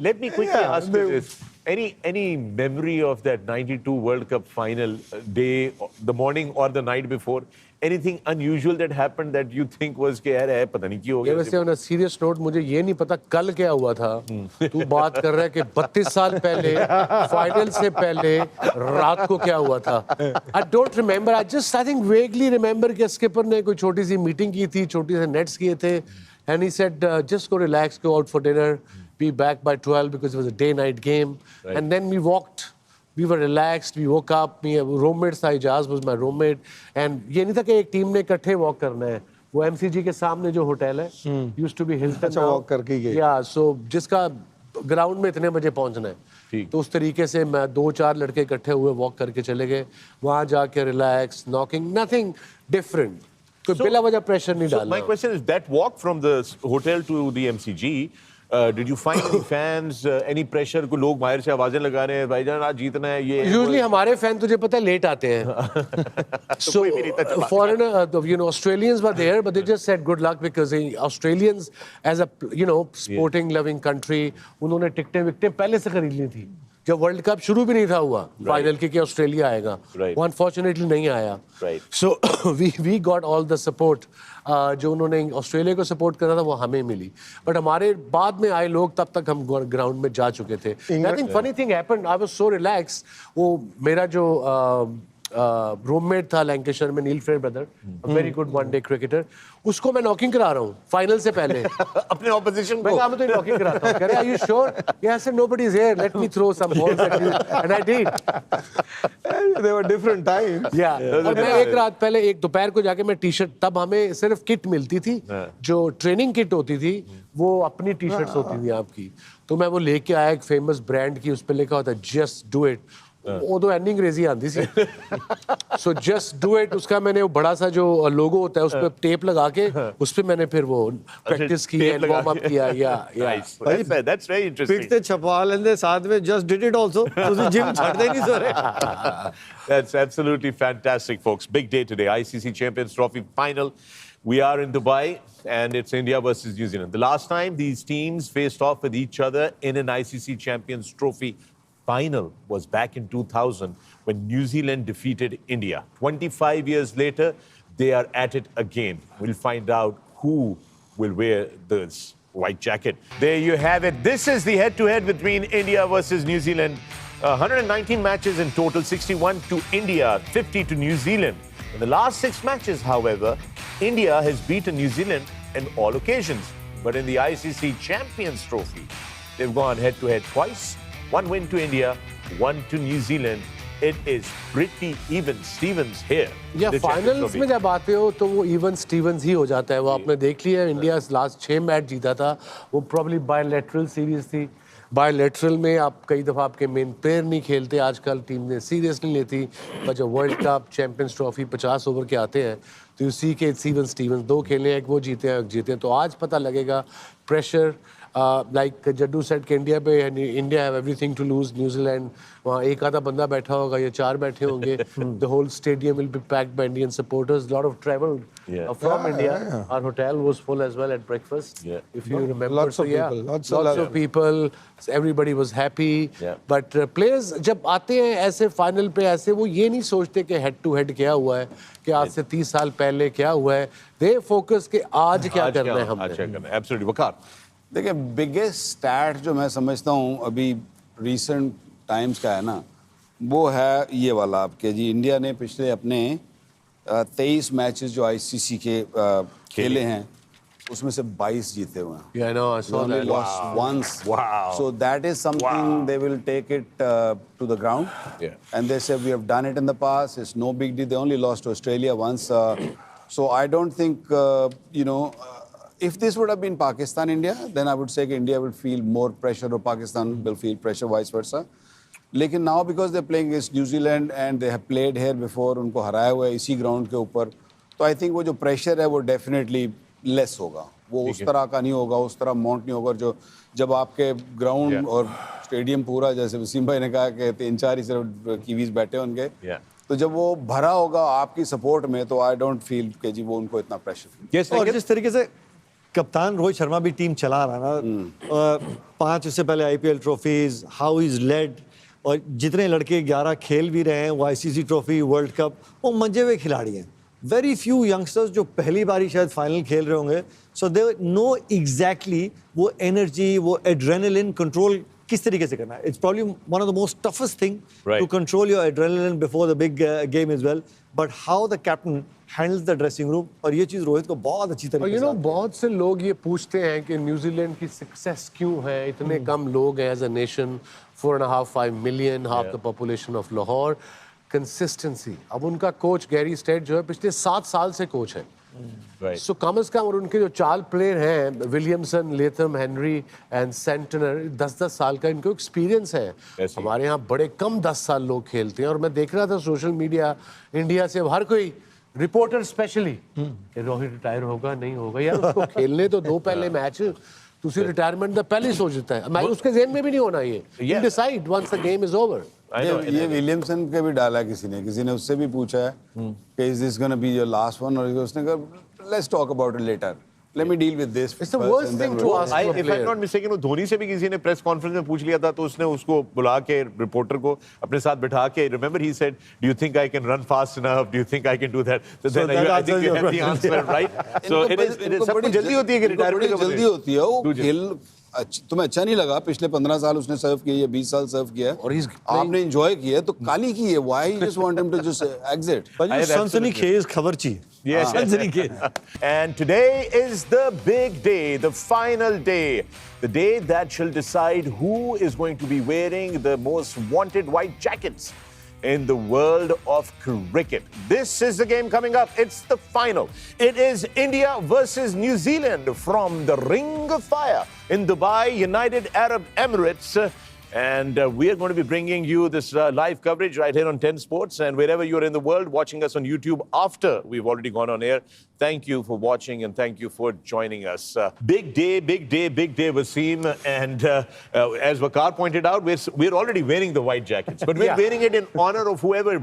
Let me quickly ask you this. Any memory of that 92 World Cup final day, the morning or the night before? Anything unusual that happened that you think was कि यार है पता नहीं क्यों हो गया? वैसे on a serious note मुझे ये नहीं पता कल क्या हुआ था. तू बात कर रहा है कि 32 साल पहले फाइनल से पहले रात को क्या हुआ था. I don't remember. I think vaguely remember कि स्किपर ने कोई छोटी सी मीटिंग की थी, छोटी से नेट्स किए थे, and he said just go relax, go out for dinner, be back by 12 because it was a day-night game, and then we walked. We were relaxed. We woke up. My roommate था, Ijaz was my roommate, and ये नहीं था कि एक team ने इकट्ठे walk करना है. वो MCG के सामने जो होटल है, used to be Hilton. अच्छा वॉक करके गए. Yeah, so जिसका ग्राउंड में इतने बजे पहुंचना है, तो उस तरीके से मैं 2-4 लड़के इकट्ठे हुए वॉक करके चले गए. वहाँ जाके रिलैक्स, नॉकिंग, nothing different. कोई बिला वजह प्रेशर नहीं डालना. My question is that walk from the hotel to the MCG. Did you find any fans, any pressure? को लोग बाहर से आवाजें लगा रहे हैं भाईजान आज जीतना है ये. Usually हमारे फैन तुझे पता है लेट आते हैं. So foreigner, Australians were there, but they just said good luck because Australians, as a sporting loving country, उन्होंने टिकटें विकटें पहले से खरीद ली थी. जब वर्ल्ड कप शुरू भी नहीं था हुआ फाइनल के कि ऑस्ट्रेलिया आएगा, वो अनफॉर्चुनेटली नहीं आया. So we got all the support. जो उन्होंने ऑस्ट्रेलिया को सपोर्ट करा था वो हमें मिली, बट हमारे बाद में आए लोग तब तक हम ग्राउंड में जा चुके थे. I think funny thing happened. I was so relax. वो मेरा जो रूममेट था लैंकेशर में, Neil Fairbrother, very good one day cricketer, उसको मैं नॉकिंग करा रहा हूँ फाइनल से पहले. अपने ऑपोजिशन को मैं तो नॉकिंग कराता हूँ. कह रहे are you sure? Yes sir, nobody is here, let me throw some balls at you, and I did. They were different times. या और मैं एक रात पहले, एक दोपहर को जाके मैं टी-शर्ट, तब हमें सिर्फ किट मिलती थी, जो ट्रेनिंग किट होती थी वो अपनी टी-शर्ट्स होती थी आपकी, तो मैं वो लेके आया एक फेमस ब्रांड की, उस पे लिखा होता जस्ट डू इट. उदो एनी अंग्रेजी आती सी. सो जस्ट डू इट, उसका मैंने वो बड़ा सा जो लोगो होता है उस पे टेप लगा के उस पे मैंने फिर वो प्रैक्टिस की एंड वार्म अप किया. That's very interesting. पिट ते छपवा लेंदे साथ में जस्ट डिड इट आल्सो. ਤੁਸੀਂ जिम ਛੱਡ ਦੇ ਨਹੀਂ ਸੋਰੇ. That's absolutely fantastic, folks. Big day today. ICC Champions Trophy final. We are in Dubai, and it's India versus New Zealand. The last time these teams faced off with each other in an ICC Champions Trophy final was back in 2000 when New Zealand defeated India. 25 years later, they are at it again. We'll find out who will wear this white jacket. There you have it. This is the head-to-head between India versus New Zealand. 119 matches in total, 61 to India, 50 to New Zealand. In the last 6 matches, however, India has beaten New Zealand on all occasions. But in the ICC Champions Trophy, they've gone head-to-head twice. One win to India, one to New Zealand. It is pretty even Stevens here. या finals में जब आते हो तो वो even Stevens ही हो जाता है. वो आपने देख लिया, इंडिया लास्ट 6 मैच जीता था, वो प्रॉब्ली बायलैटरल सीरीज थी. बायलैटरल में आप कई दफ़ा आपके मेन प्लेयर नहीं खेलते, आजकल टीम ने सीरियस नहीं लेती. पर जब world cup champions trophy 50 over के आते हैं तो यू सी के इवन स्टीवंस 2 खेले, एक वो जीते हैं, एक जीते हैं. तो आज पता लगेगा प्रेशर. लाइक जड्डू सेट के इंडिया पे, India have everything to lose. New Zealand वहाँ एक आधा बंदा बैठा होगा या 4 बैठे होंगे. The whole stadium will be packed by Indian supporters. Lot of travel from India. Our hotel was full as well at breakfast. If you remember, lots of people, lots of people. Everybody was happy. But players जब आते हैं ऐसे final पे, ऐसे वो ये नहीं सोचते कि हेड टू हेड क्या हुआ है, कि आज से 30 साल पहले क्या हुआ है. They focus कि आज क्या करना है हमने. Absolutely. वकार, देखिए बिगेस्ट स्टैट जो मैं समझता हूँ अभी रिसेंट टाइम्स का है ना, वो है ये वाला आपके जी. इंडिया ने पिछले अपने 23 मैचेस जो आईसीसी के खेले हैं उसमें से 22 जीते हुए हैं. Yeah, I know. I saw that. Lost once. Wow. So that is something they will take it to the ground. And they say we have done it in the past. It's no big deal. They only lost to Australia once. So I don't think if this would have been Pakistan India, then I would say that India will feel more pressure or Pakistan will feel pressure, vice versa. लेकिन now because they're playing against New Zealand and they have played here before, उनको हराया हुआ है इसी ground के ऊपर, तो I think वो जो प्रेशर है वो डेफिनेटली लेस होगा. वो उस तरह का नहीं होगा, उस तरह माउंट नहीं होगा जो जब आपके ग्राउंड और स्टेडियम पूरा, जैसे वसीम भाई ने कहा कि 3-4 ही सिर्फ कीवीज बैठे होंगे, तो जब वो भरा होगा आपकी सपोर्ट में, तो आई डोंट फील कि जी वो उनको इतना प्रेशर. और जिस तरीके से कप्तान रोहित शर्मा भी टीम चला रहा ना, 5 इससे पहले IPL trophies, how is led, और जितने लड़के 11 खेल भी रहे हैं, वो ICC ट्रॉफी, वर्ल्ड कप, वो मंजे हुए खिलाड़ी हैं. वेरी फ्यू यंगस्टर्स जो पहली बारी शायद फाइनल खेल रहे होंगे, सो दे नो एग्जैक्टली वो एनर्जी, वो एड्रेनलिन कंट्रोल किस तरीके से करना है. It's probably one of the most toughest thing to control your adrenaline before the big game is well, but how the captain handles the dressing room, और ये चीज रोहित को बहुत अच्छी तरीके से. बहुत से लोग ये पूछते हैं कि न्यूजीलैंड की सक्सेस क्यों है, इतने कम लोग हैं as a nation, 4.5-5 million, half the population of Lahore. Consistency. अब उनका कोच गैरी स्टेट जो है पिछले 7 साल से कोच है. सो कम से कम, और उनके जो 4 प्लेयर हैं, Williamson, Latham, Henry and Santner, 10-10 साल का इनको एक्सपीरियंस है. हमारे यहाँ बड़े कम 10 साल लोग खेलते हैं. और मैं देख रहा था सोशल मीडिया, इंडिया से अब हर कोई रिपोर्टर स्पेशली रोहित रिटायर होगा नहीं होगा. यार उसको खेलने तो दो पहले मैच, तुसी रिटायरमेंट तो पहले ही सोच देता है. मैं उसके जेहन में भी नहीं होना ये. You decide once the game is over. ये विलियमसन के भी डाला किसी ने उससे भी पूछा है कि is this gonna be your last one, और उसने कहा let's talk about it later, let me deal with this. It's the worst thing to ask a If I'm not mistaken, वो धोनी से भी किसी ने प्रेस कॉन्फ्रेंस में पूछ लिया था, तो उसने उसको बुला के, रिपोर्टर को अपने साथ बिठा के, remember he said, do you think I can run fast enough, do you think I can do that? So then I think you have the answer, right? So it is सबको जल्दी होती है कि रिटायरमेंट का जल्दी होती है. वो खेल तुम्हें अच्छा नहीं लगा, पिछले 15 साल उसने सर्व किया है, 20 साल सर्व किया है, और आपने एंजॉय किया है, तो काली की है. Why you just want him to just exit? सनसनीखेज खबर चाहिए. Yes. And today is the big day, the final day, the day that shall decide who is going to be wearing the most wanted white jackets in the world of cricket. This is the game coming up. It's the final. It is India versus New Zealand from the Ring of Fire in Dubai, United Arab Emirates. And we are going to be bringing you this live coverage right here on 10 Sports, and wherever you're in the world watching us on YouTube after we've already gone on air, thank you for watching and thank you for joining us. Big day, Wasim. And as Waqar pointed out, we're already wearing the white jackets, but we're wearing it in honor of whoever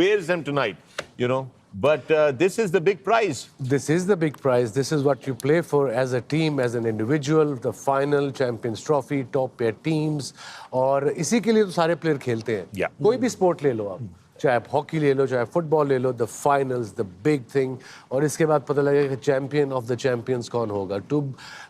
wears them tonight, you know. But this is the big prize. This is the big prize. This is what you play for as a team, as an individual. The final, Champions Trophy, top pair teams. और इसी के लिए तो सारे player खेलते हैं. कोई भी स्पोर्ट ले लो आप, चाहे आप हॉकी ले लो, चाहे फुटबॉल ले लो. The finals, the big thing. और इसके बाद पता लगेगा कि चैंपियन ऑफ द चैंपियंस कौन होगा.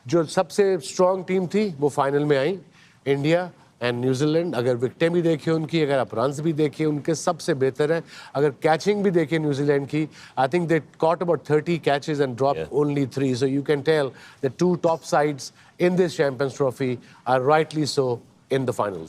जो सबसे स्ट्रॉन्ग टीम थी वो फाइनल में आई, इंडिया एंड न्यूजीलैंड. अगर विकेटें भी देखिए उनकी, अगर आप रन्स भी देखिए उनके, सबसे बेहतर है. अगर कैचिंग भी देखिए न्यूजीलैंड की, I think they caught about 30 catches and dropped only 3. So you can tell the two top sides in this Champions Trophy are rightly so in the finals.